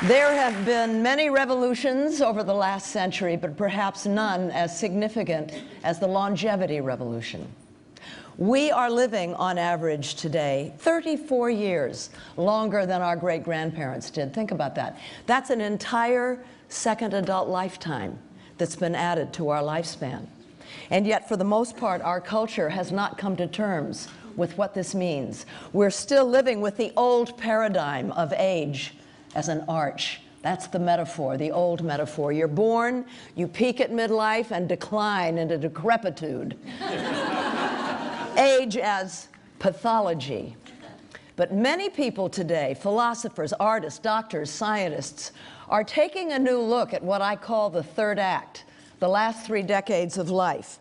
There have been many revolutions over the last century, but perhaps none as significant as the longevity revolution. We are living, on average today, 34 years longer than our great-grandparents did. Think about that. That's an entire second adult lifetime that's been added to our lifespan. And yet, for the most part, our culture has not come to terms with what this means. We're still living with the old paradigm of age as an arch. That's the metaphor, the old metaphor. You're born, you peak at midlife, and decline into decrepitude. Age as pathology. But many people today, philosophers, artists, doctors, scientists, are taking a new look at what I call the third act, the last 3 decades of life.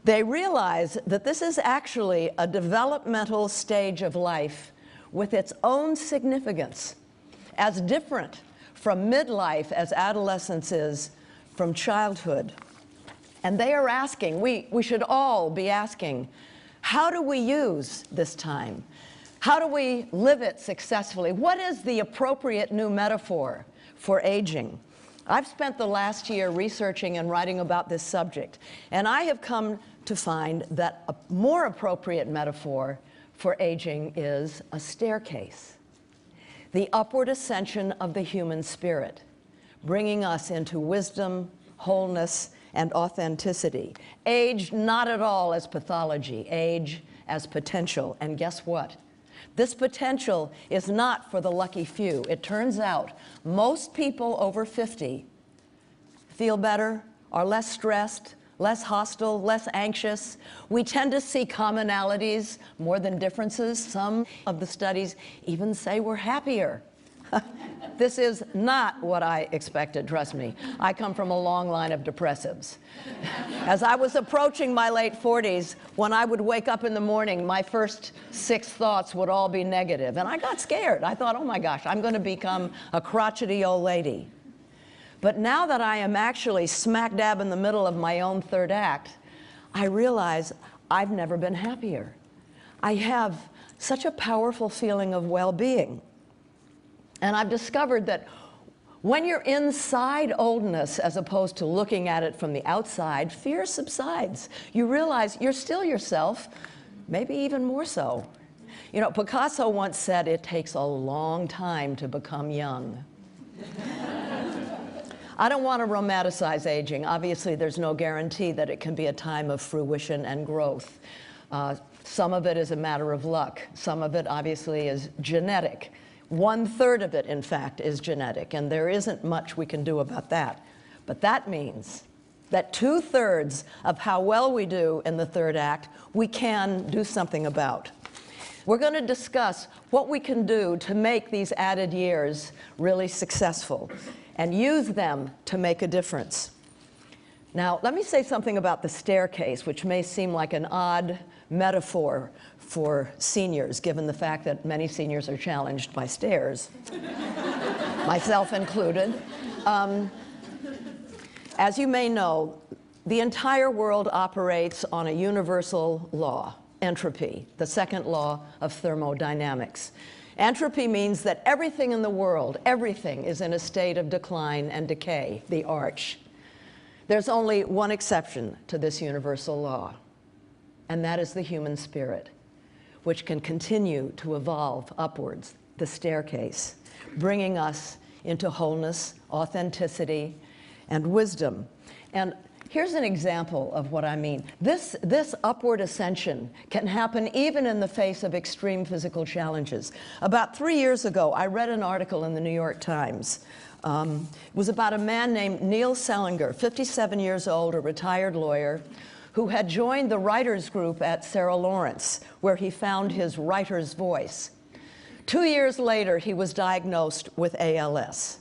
They realize that this is actually a developmental stage of life with its own significance, as different from midlife as adolescence is from childhood. And they are asking, we should all be asking, how do we use this time? How do we live it successfully? What is the appropriate new metaphor for aging? I've spent the last year researching and writing about this subject, and I have come to find that a more appropriate metaphor for aging is a staircase. The upward ascension of the human spirit, bringing us into wisdom, wholeness, and authenticity. Age not at all as pathology, age as potential. And guess what? This potential is not for the lucky few. It turns out most people over 50 feel better, are less stressed, less hostile, less anxious. We tend to see commonalities more than differences. Some of the studies even say we're happier. This is not what I expected, trust me. I come from a long line of depressives. As I was approaching my late 40s, when I would wake up in the morning, my first 6 thoughts would all be negative. And I got scared. I thought, oh my gosh, I'm going to become a crotchety old lady. But now that I am actually smack dab in the middle of my own third act, I realize I've never been happier. I have such a powerful feeling of well-being. And I've discovered that when you're inside oldness, as opposed to looking at it from the outside, fear subsides. You realize you're still yourself, maybe even more so. You know, Picasso once said, it takes a long time to become young. I don't want to romanticize aging. Obviously, there's no guarantee that it can be a time of fruition and growth. Some of it is a matter of luck. Some of it, obviously, is genetic. 1/3 of it, in fact, is genetic, and there isn't much we can do about that. But that means that 2/3 of how well we do in the third act, we can do something about. We're going to discuss what we can do to make these added years really successful and use them to make a difference. Now, let me say something about the staircase, which may seem like an odd metaphor for seniors, given the fact that many seniors are challenged by stairs, myself included. As you may know, the entire world operates on a universal law, entropy, the second law of thermodynamics. Entropy means that everything in the world, everything is in a state of decline and decay, the arch. There's only one exception to this universal law, and that is the human spirit, which can continue to evolve upwards, the staircase, bringing us into wholeness, authenticity, and wisdom. And here's an example of what I mean. This upward ascension can happen even in the face of extreme physical challenges. About 3 years ago, I read an article in the New York Times. It was about a man named Neil Selinger, 57 years old, a retired lawyer, who had joined the writers group at Sarah Lawrence, where he found his writer's voice. 2 years later, he was diagnosed with ALS,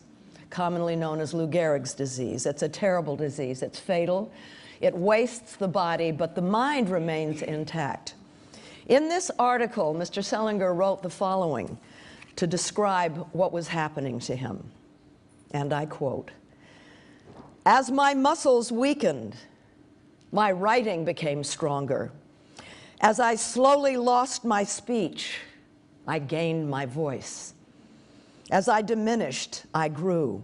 commonly known as Lou Gehrig's disease. It's a terrible disease. It's fatal. It wastes the body, but the mind remains intact. In this article, Mr. Selinger wrote the following to describe what was happening to him. And I quote, "As my muscles weakened, my writing became stronger. As I slowly lost my speech, I gained my voice. As I diminished, I grew.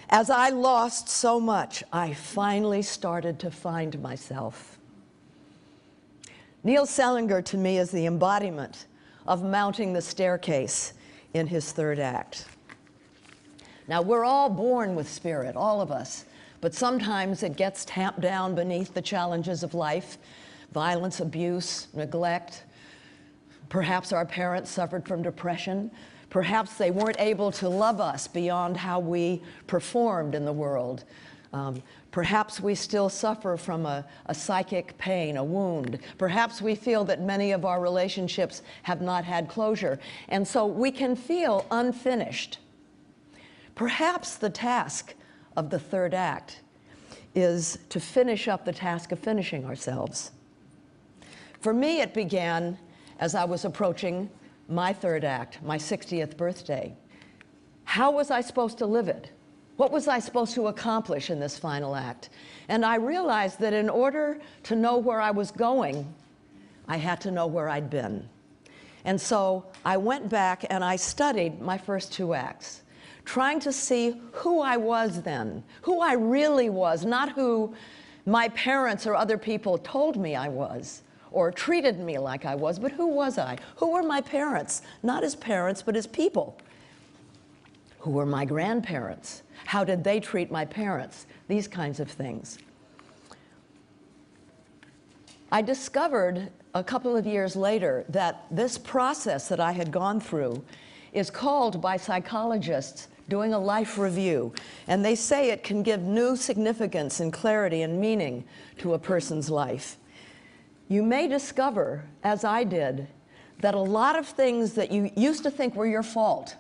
As I lost so much, I finally started to find myself. Neil Selinger, to me, is the embodiment of mounting the staircase in his third act. Now, we're all born with spirit, all of us, but sometimes it gets tamped down beneath the challenges of life, violence, abuse, neglect. Perhaps our parents suffered from depression. Perhaps they weren't able to love us beyond how we performed in the world. Perhaps we still suffer from a psychic pain, a wound. Perhaps we feel that many of our relationships have not had closure, and so we can feel unfinished. Perhaps the task of the third act is to finish up the task of finishing ourselves. For me, it began as I was approaching my third act, my 60th birthday. How was I supposed to live it? What was I supposed to accomplish in this final act? And I realized that in order to know where I was going, I had to know where I'd been. And so I went back and I studied my first two acts, trying to see who I was then, who I really was, not who my parents or other people told me I was, or treated me like I was, but who was I? Who were my parents? Not as parents, but as people. Who were my grandparents? How did they treat my parents? These kinds of things. I discovered a couple of years later that this process that I had gone through is called by psychologists doing a life review, and they say it can give new significance and clarity and meaning to a person's life. You may discover, as I did, that a lot of things that you used to think were your fault,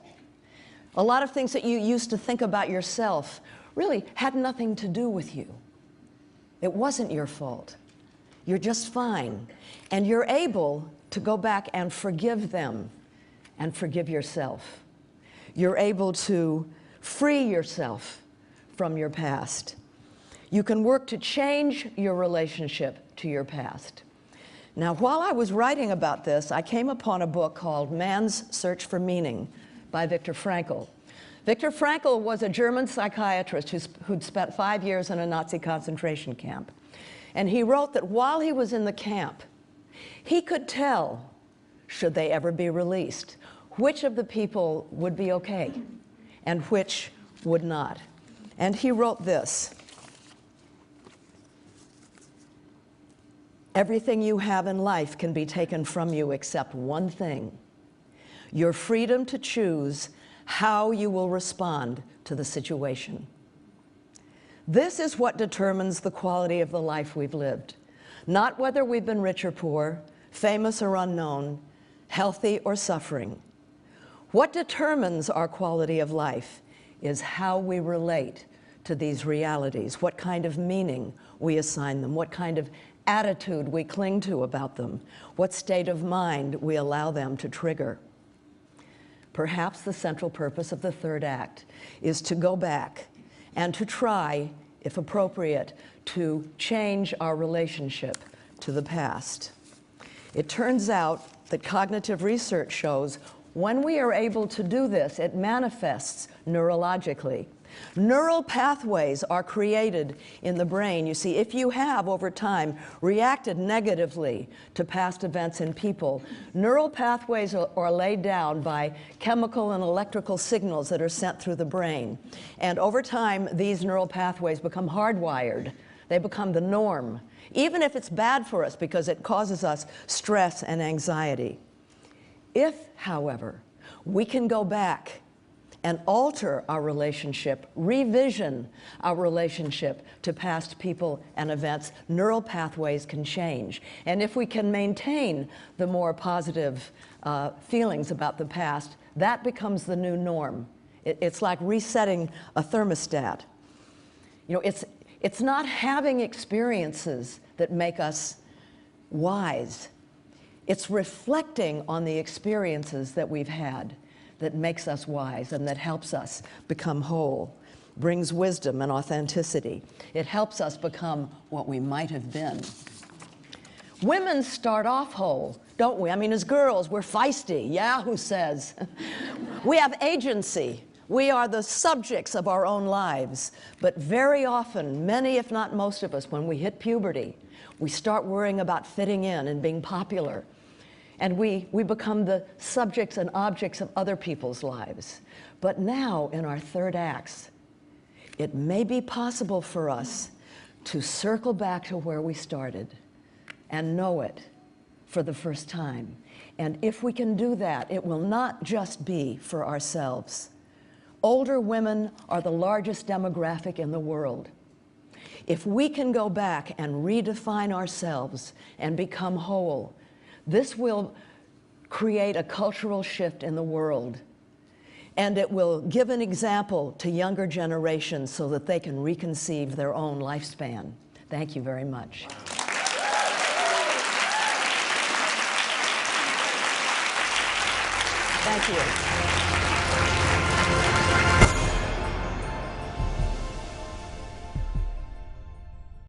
a lot of things that you used to think about yourself, really had nothing to do with you. It wasn't your fault. You're just fine. And you're able to go back and forgive them and forgive yourself. You're able to free yourself from your past. You can work to change your relationship to your past. Now, while I was writing about this, I came upon a book called Man's Search for Meaning by Viktor Frankl. Viktor Frankl was a German psychiatrist who'd spent 5 years in a Nazi concentration camp. And he wrote that while he was in the camp, he could tell, should they ever be released, which of the people would be okay and which would not. And he wrote this: everything you have in life can be taken from you except one thing: your freedom to choose how you will respond to the situation. This is what determines the quality of the life we've lived, not whether we've been rich or poor, famous or unknown, healthy or suffering. What determines our quality of life is how we relate to these realities, what kind of meaning we assign them, what kind of attitude we cling to about them, what state of mind we allow them to trigger. Perhaps the central purpose of the third act is to go back and to try, if appropriate, to change our relationship to the past. It turns out that cognitive research shows when we are able to do this, it manifests neurologically. Neural pathways are created in the brain. You see, if you have, over time, reacted negatively to past events and people, neural pathways are laid down by chemical and electrical signals that are sent through the brain. And over time, these neural pathways become hardwired. They become the norm, even if it's bad for us because it causes us stress and anxiety. If, however, we can go back and alter our relationship, revision our relationship to past people and events, neural pathways can change. And if we can maintain the more positive feelings about the past, that becomes the new norm. It's like resetting a thermostat. You know, it's not having experiences that make us wise. It's reflecting on the experiences that we've had that makes us wise and that helps us become whole, brings wisdom and authenticity. It helps us become what we might have been. Women start off whole, don't we? I mean, as girls, we're feisty. Yeah, who says? We have agency. We are the subjects of our own lives. But very often, many if not most of us, when we hit puberty, we start worrying about fitting in and being popular. And we become the subjects and objects of other people's lives. But now, in our third acts, it may be possible for us to circle back to where we started and know it for the first time. And if we can do that, it will not just be for ourselves. Older women are the largest demographic in the world. If we can go back and redefine ourselves and become whole, this will create a cultural shift in the world. And it will give an example to younger generations so that they can reconceive their own lifespan. Thank you very much. Thank you.